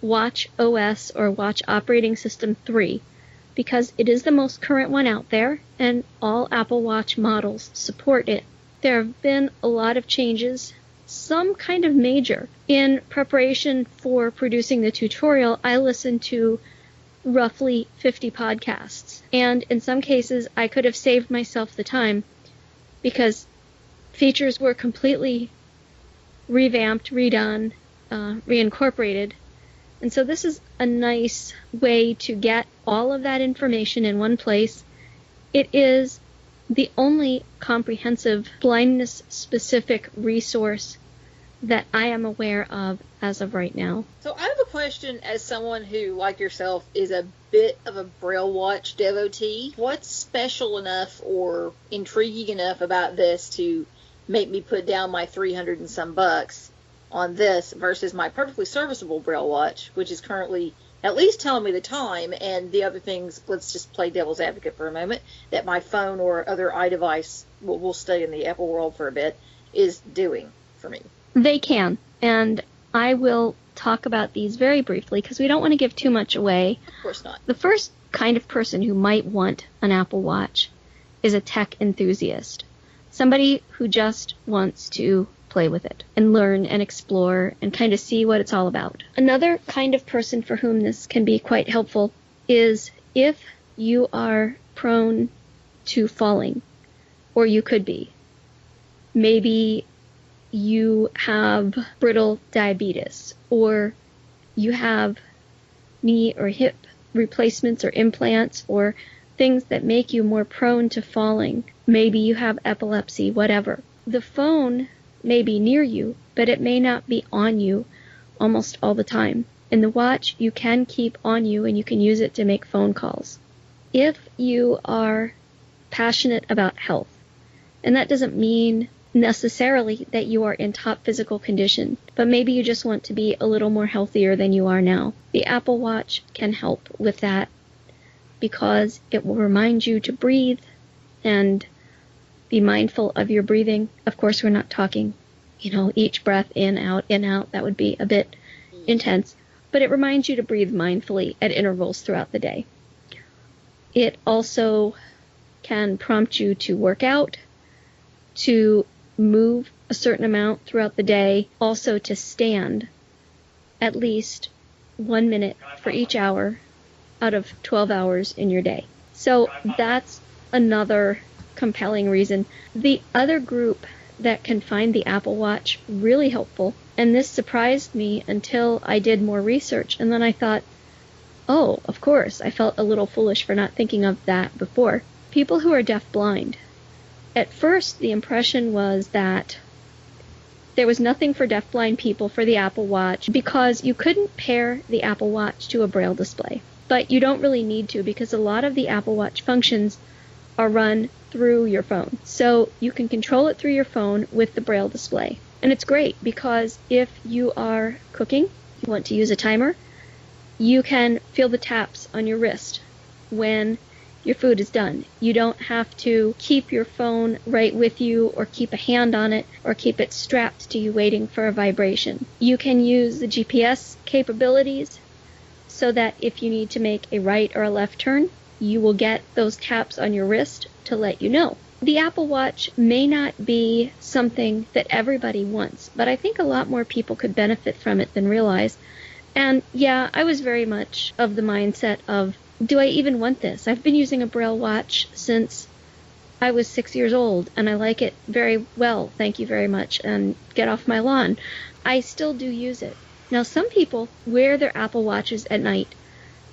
Watch OS or Watch Operating System 3, because it is the most current one out there and all Apple Watch models support it. There have been a lot of changes, some kind of major. In preparation for producing the tutorial, I listened to roughly 50 podcasts, and in some cases I could have saved myself the time because features were completely revamped, redone, reincorporated. And so this is a nice way to get all of that information in one place. It is the only comprehensive blindness-specific resource that I am aware of as of right now. So I have a question as someone who, like yourself, is a bit of a Braille Watch devotee. What's special enough or intriguing enough about this to make me put down my 300 and some bucks on this versus my perfectly serviceable Braille Watch, which is currently at least telling me the time, and the other things, let's just play devil's advocate for a moment, that my phone or other iDevice, will stay in the Apple world for a bit, is doing for me? They can, and I will talk about these very briefly because we don't want to give too much away. Of course not. The first kind of person who might want an Apple Watch is a tech enthusiast. Somebody who just wants to play with it and learn and explore and kind of see what it's all about. Another kind of person for whom this can be quite helpful is if you are prone to falling, or you could be. Maybe you have brittle diabetes, or you have knee or hip replacements or implants, or things that make you more prone to falling. Maybe you have epilepsy, whatever. The phone may be near you, but it may not be on you almost all the time. And the watch you can keep on you, and you can use it to make phone calls. If you are passionate about health, and that doesn't mean necessarily that you are in top physical condition, but maybe you just want to be a little more healthier than you are now, the Apple Watch can help with that, because it will remind you to breathe and be mindful of your breathing. Of course, we're not talking, each breath in, out. That would be a bit intense. But it reminds you to breathe mindfully at intervals throughout the day. It also can prompt you to work out, to move a certain amount throughout the day, also to stand at least 1 minute for each hour out of 12 hours in your day. So that's another compelling reason. The other group that can find the Apple Watch really helpful, and this surprised me until I did more research, and then I thought, oh, of course, I felt a little foolish for not thinking of that before. People who are deafblind. At first, the impression was that there was nothing for deafblind people for the Apple Watch because you couldn't pair the Apple Watch to a Braille display. But you don't really need to, because a lot of the Apple Watch functions are run through your phone. So you can control it through your phone with the Braille display. And it's great because if you are cooking, you want to use a timer, you can feel the taps on your wrist when your food is done. You don't have to keep your phone right with you, or keep a hand on it, or keep it strapped to you waiting for a vibration. You can use the GPS capabilities so that if you need to make a right or a left turn, you will get those taps on your wrist to let you know. The Apple Watch may not be something that everybody wants, but I think a lot more people could benefit from it than realize. And yeah, I was very much of the mindset of, do I even want this? I've been using a Braille watch since I was 6 years old, and I like it very well, thank you very much, and get off my lawn. I still do use it. Now, some people wear their Apple Watches at night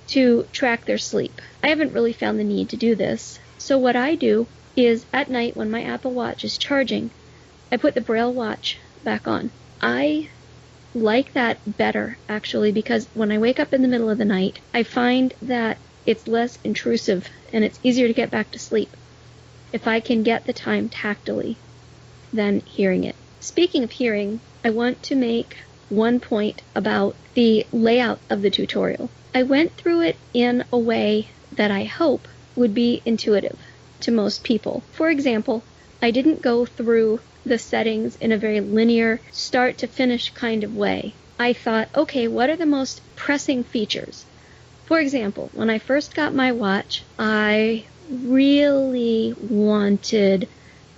to track their sleep. I haven't really found the need to do this. So what I do is at night when my Apple Watch is charging, I put the Braille watch back on. I like that better, actually, because when I wake up in the middle of the night, I find that it's less intrusive and it's easier to get back to sleep if I can get the time tactily than hearing it. Speaking of hearing, I want to make one point about the layout of the tutorial. I went through it in a way that I hope would be intuitive to most people. For example, I didn't go through the settings in a very linear, start to finish kind of way. I thought, okay, what are the most pressing features? For example, when I first got my watch, I really wanted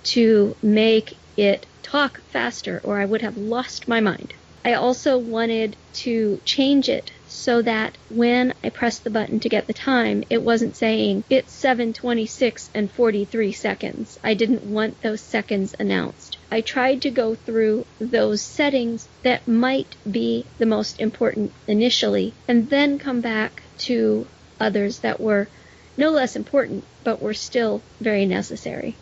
to make it talk faster, or I would have lost my mind. I also wanted to change it so that when I pressed the button to get the time, it wasn't saying it's 7:26 and 43 seconds. I didn't want those seconds announced. I tried to go through those settings that might be the most important initially, and then come back to others that were no less important, but were still very necessary.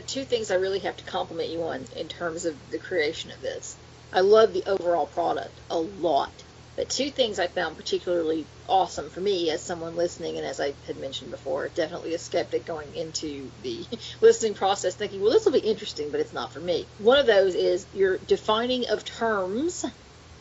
Two things I really have to compliment you on in terms of the creation of this. I love the overall product a lot. But two things I found particularly awesome for me as someone listening, and as I had mentioned before, definitely a skeptic going into the listening process thinking, well, this will be interesting, but it's not for me. One of those is your defining of terms,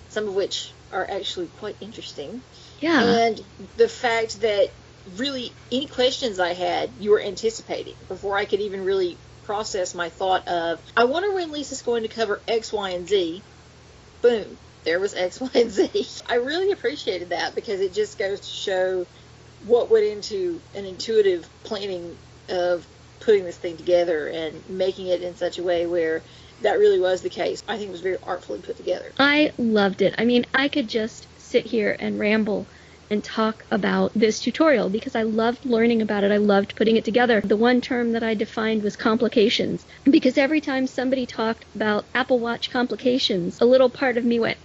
some of which are actually quite interesting. Yeah. And the fact that really any questions I had, you were anticipating before I could even really process my thought of, I wonder when Lisa's going to cover X, Y, and Z. Boom. There was X, Y, and Z. I really appreciated that because it just goes to show what went into an intuitive planning of putting this thing together and making it in such a way where that really was the case. I think it was very artfully put together. I loved it. I mean, I could just sit here and ramble and talk about this tutorial because I loved learning about it. I loved putting it together. The one term that I defined was complications, because every time somebody talked about Apple Watch complications, a little part of me went,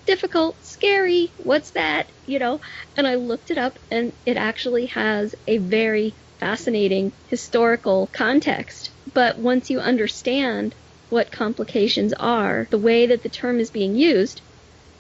difficult, scary, what's that? And I looked it up, and it actually has a very fascinating historical context. But once you understand what complications are, the way that the term is being used,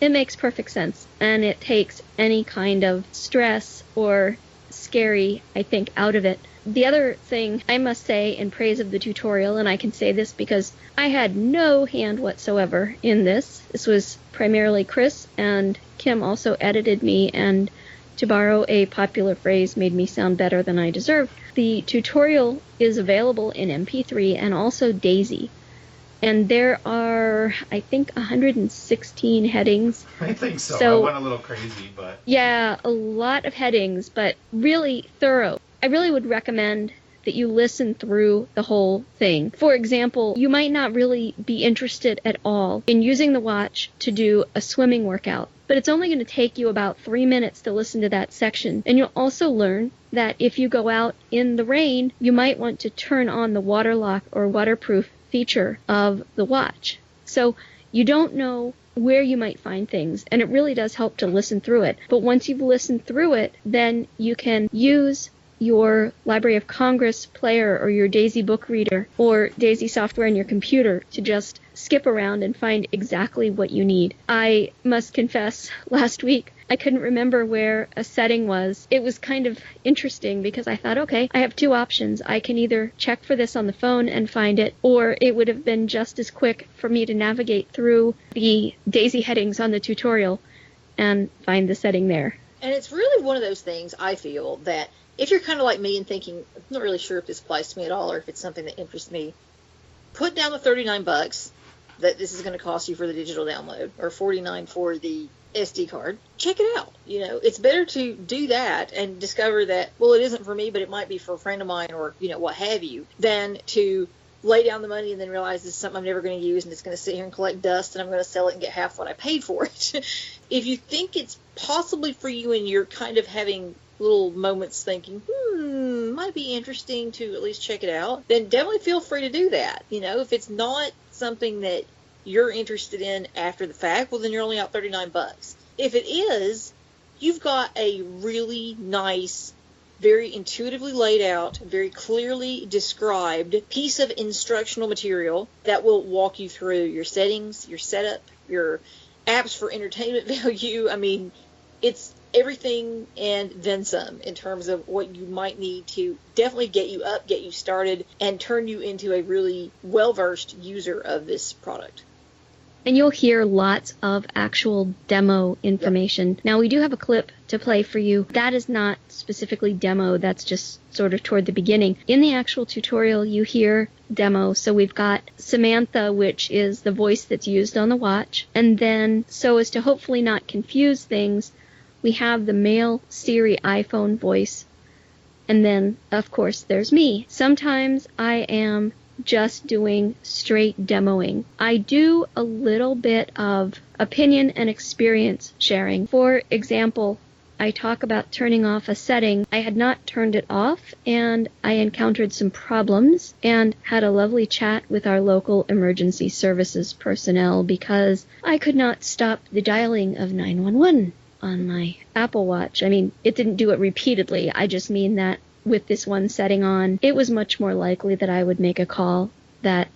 it makes perfect sense, and it takes any kind of stress or scary, I think, out of it. The other thing I must say in praise of the tutorial, and I can say this because I had no hand whatsoever in this. This was primarily Chris, and Kim also edited me, and to borrow a popular phrase, made me sound better than I deserved. The tutorial is available in MP3 and also DAISY. And there are, I think, 116 headings. I think so. I went a little crazy, but... Yeah, a lot of headings, but really thorough. I really would recommend that you listen through the whole thing. For example, you might not really be interested at all in using the watch to do a swimming workout, but it's only going to take you about 3 minutes to listen to that section. And you'll also learn that if you go out in the rain, you might want to turn on the water lock or waterproof feature of the watch. So you don't know where you might find things, and it really does help to listen through it. But once you've listened through it, then you can use your Library of Congress player or your DAISY book reader or DAISY software in your computer to just skip around and find exactly what you need. I must confess, last week I couldn't remember where a setting was. It was kind of interesting because I thought, okay, I have two options. I can either check for this on the phone and find it, or it would have been just as quick for me to navigate through the DAISY headings on the tutorial and find the setting there. And it's really one of those things, I feel, that if you're kind of like me and thinking, I'm not really sure if this applies to me at all or if it's something that interests me, put down the $39 that this is going to cost you for the digital download, or $49 for the SD card. Check it out. It's better to do that and discover that, well, it isn't for me, but it might be for a friend of mine or, what have you, than to lay down the money and then realize this is something I'm never going to use and it's going to sit here and collect dust and I'm going to sell it and get half what I paid for it. If you think it's possibly for you and you're kind of having little moments thinking, might be interesting to at least check it out, then definitely feel free to do that. If it's not something that you're interested in after the fact, well, then you're only out $39. If it is, you've got a really nice, very intuitively laid out, very clearly described piece of instructional material that will walk you through your settings, your setup, your apps for entertainment value. I mean, it's everything and then some in terms of what you might need to definitely get you up, get you started, and turn you into a really well-versed user of this product. And you'll hear lots of actual demo information. Yep. Now, we do have a clip to play for you. That is not specifically demo. That's just sort of toward the beginning. In the actual tutorial, you hear demo. So we've got Samantha, which is the voice that's used on the watch. And then, so as to hopefully not confuse things, we have the male Siri iPhone voice. And then, of course, there's me. Sometimes I am just doing straight demoing. I do a little bit of opinion and experience sharing. For example, I talk about turning off a setting. I had not turned it off, and I encountered some problems and had a lovely chat with our local emergency services personnel because I could not stop the dialing of 911 on my Apple Watch. I mean, it didn't do it repeatedly. I just mean that with this one setting on, it was much more likely that I would make a call that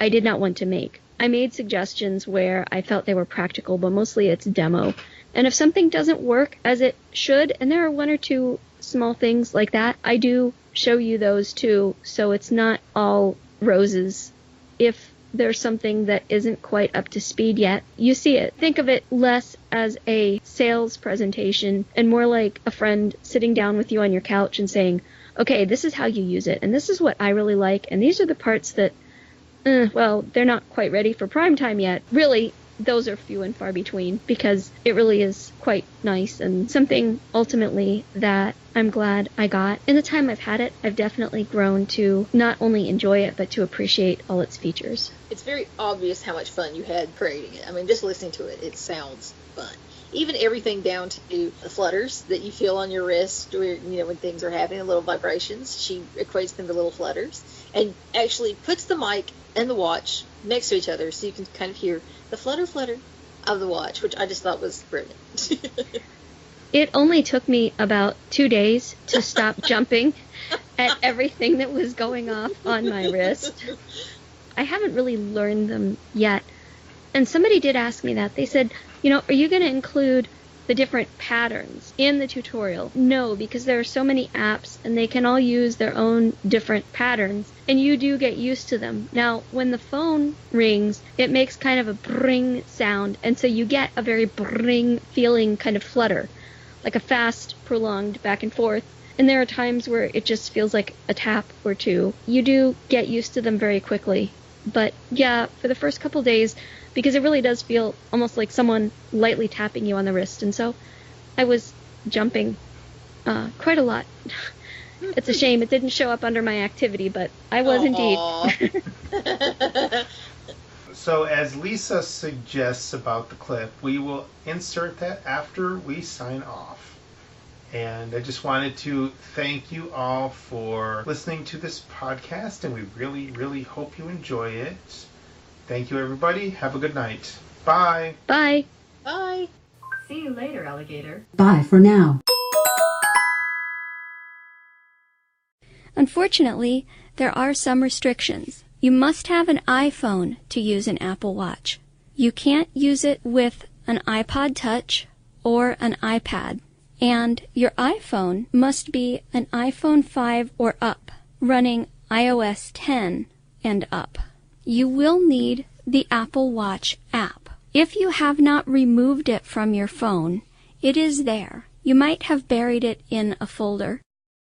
I did not want to make. I made suggestions where I felt they were practical, but mostly it's demo. And if something doesn't work as it should, and there are one or two small things like that, I do show you those too, so it's not all roses. If there's something that isn't quite up to speed yet, you see it. Think of it less as a sales presentation and more like a friend sitting down with you on your couch and saying, okay, this is how you use it, and this is what I really like, and these are the parts that, well, they're not quite ready for prime time yet. Really, those are few and far between because it really is quite nice and something ultimately that I'm glad I got. In the time I've had it, I've definitely grown to not only enjoy it, but to appreciate all its features. It's very obvious how much fun you had creating it. I mean, just listening to it, it sounds fun. even everything down to the flutters that you feel on your wrist, or when things are happening, the little vibrations. She equates them to little flutters, and actually puts the mic and the watch next to each other, so you can kind of hear the flutter of the watch, which I just thought was brilliant. It only took me about 2 days to stop jumping at everything that was going off on my wrist. I haven't really learned them yet. And somebody did ask me that. They said, are you going to include the different patterns in the tutorial? No, because there are so many apps and they can all use their own different patterns, and you do get used to them. Now, when the phone rings, it makes kind of a bring sound, and so you get a very bring feeling kind of flutter, like a fast, prolonged back and forth. And there are times where it just feels like a tap or two. You do get used to them very quickly. But yeah, for the first couple days, because it really does feel almost like someone lightly tapping you on the wrist. And so I was jumping quite a lot. It's a shame it didn't show up under my activity, but I was indeed. So as Lisa suggests about the clip, we will insert that after we sign off. And I just wanted to thank you all for listening to this podcast, and we really, really hope you enjoy it. Thank you, everybody. Have a good night. Bye. Bye. Bye. See you later, alligator. Bye for now. Unfortunately, there are some restrictions. You must have an iPhone to use an Apple Watch. You can't use it with an iPod Touch or an iPad. And your iPhone must be an iPhone 5 or up, running iOS 10 and up. You will need the Apple Watch app. If you have not removed it from your phone, it is there. You might have buried it in a folder.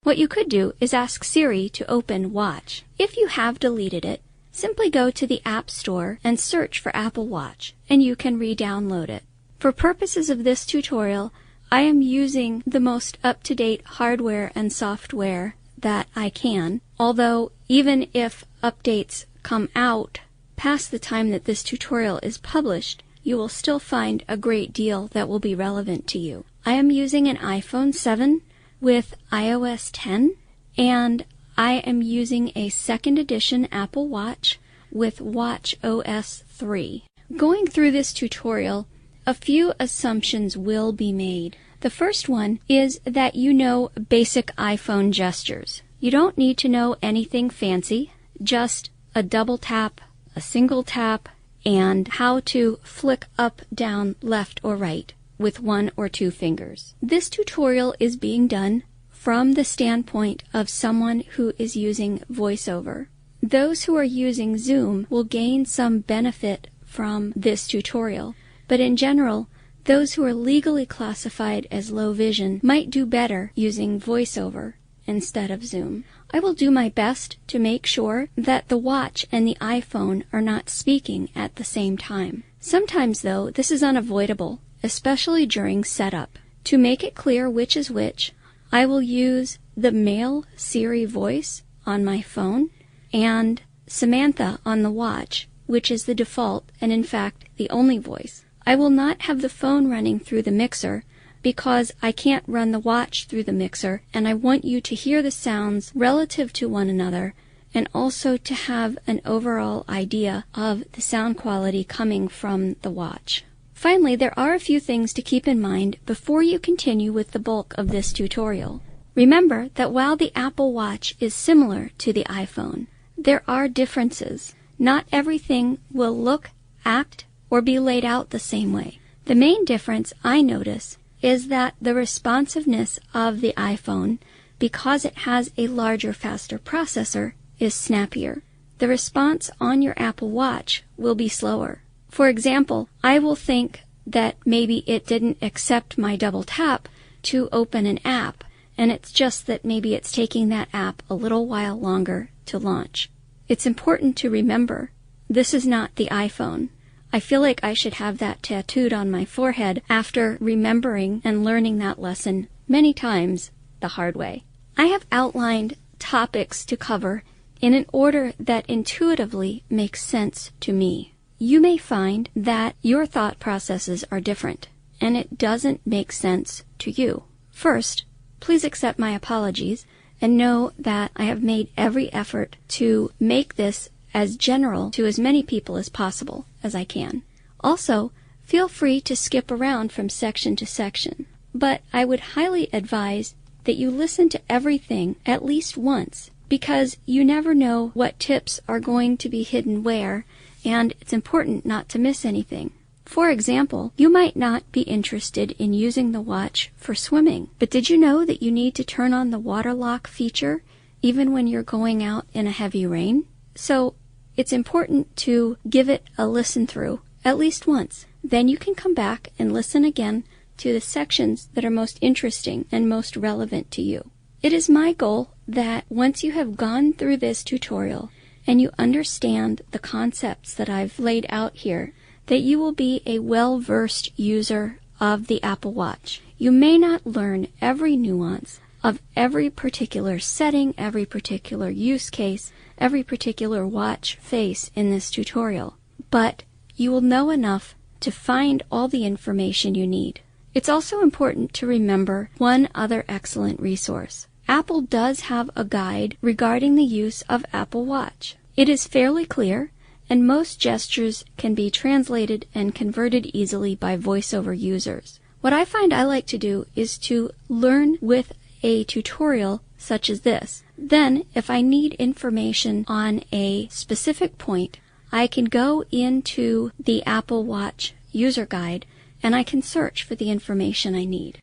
What you could do is ask Siri to open Watch. If you have deleted it, simply go to the App Store and search for Apple Watch, and you can re-download it. For purposes of this tutorial, I am using the most up-to-date hardware and software that I can, although even if updates come out past the time that this tutorial is published, you will still find a great deal that will be relevant to you. I am using an iPhone 7 with iOS 10, and I am using a second edition Apple Watch with watchOS 3. Going through this tutorial, a few assumptions will be made. The first one is that you know basic iPhone gestures. You don't need to know anything fancy, just a double tap, a single tap, and how to flick up, down, left, or right with 1 or 2 fingers. This tutorial is being done from the standpoint of someone who is using VoiceOver. Those who are using Zoom will gain some benefit from this tutorial, but in general, those who are legally classified as low vision might do better using VoiceOver instead of Zoom. I will do my best to make sure that the watch and the iPhone are not speaking at the same time. Sometimes, though, this is unavoidable, especially during setup. To make it clear which is which, I will use the male Siri voice on my phone and Samantha on the watch, which is the default and in fact the only voice. I will not have the phone running through the mixer because I can't run the watch through the mixer, and I want you to hear the sounds relative to one another and also to have an overall idea of the sound quality coming from the watch. Finally, there are a few things to keep in mind before you continue with the bulk of this tutorial. Remember that while the Apple Watch is similar to the iPhone, there are differences. Not everything will look, act, or be laid out the same way. The main difference I notice is that the responsiveness of the iPhone, because it has a larger, faster processor, is snappier. The response on your Apple Watch will be slower. For example, I will think that maybe it didn't accept my double tap to open an app, and it's just that maybe it's taking that app a little while longer to launch. It's important to remember, this is not the iPhone. I feel like I should have that tattooed on my forehead after remembering and learning that lesson many times the hard way. I have outlined topics to cover in an order that intuitively makes sense to me. You may find that your thought processes are different, and it doesn't make sense to you. First, please accept my apologies and know that I have made every effort to make this as general to as many people as possible as I can. Also, feel free to skip around from section to section, but I would highly advise that you listen to everything at least once, because you never know what tips are going to be hidden where, and it's important not to miss anything. For example, you might not be interested in using the watch for swimming, but did you know that you need to turn on the water lock feature even when you're going out in a heavy rain? So it's important to give it a listen through at least once. Then you can come back and listen again to the sections that are most interesting and most relevant to you. It is my goal that once you have gone through this tutorial and you understand the concepts that I've laid out here, that you will be a well-versed user of the Apple Watch. You may not learn every nuance of every particular setting, every particular use case, every particular watch face in this tutorial, but you will know enough to find all the information you need. It's also important to remember one other excellent resource. Apple does have a guide regarding the use of Apple Watch. It is fairly clear, and most gestures can be translated and converted easily by voiceover users. What I find I like to do is to learn with a tutorial such as this. Then, if I need information on a specific point, I can go into the Apple Watch user guide and I can search for the information I need.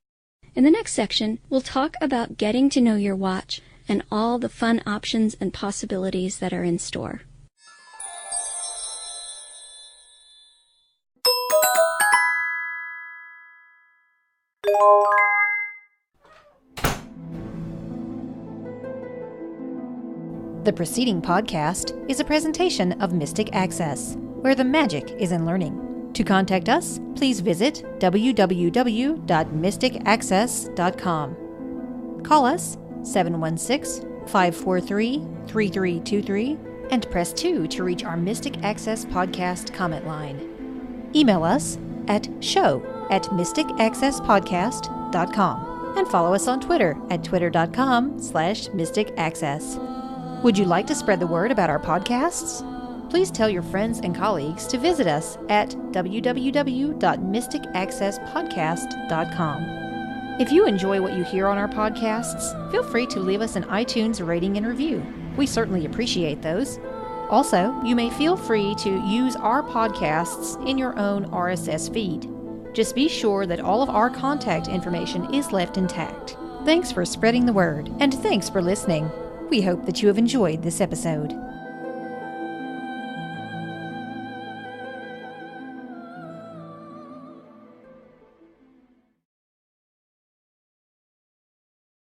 In the next section, we'll talk about getting to know your watch and all the fun options and possibilities that are in store. The preceding podcast is a presentation of Mystic Access, where the magic is in learning. To contact us, please visit www.mysticaccess.com. Call us 716-543-3323 and press 2 to reach our Mystic Access podcast comment line. Email us at show@mysticaccesspodcast.com and follow us on Twitter at twitter.com/mysticaccess. Would you like to spread the word about our podcasts? Please tell your friends and colleagues to visit us at www.mysticaccesspodcast.com. If you enjoy what you hear on our podcasts, feel free to leave us an iTunes rating and review. We certainly appreciate those. Also, you may feel free to use our podcasts in your own RSS feed. Just be sure that all of our contact information is left intact. Thanks for spreading the word, and thanks for listening. We hope that you have enjoyed this episode.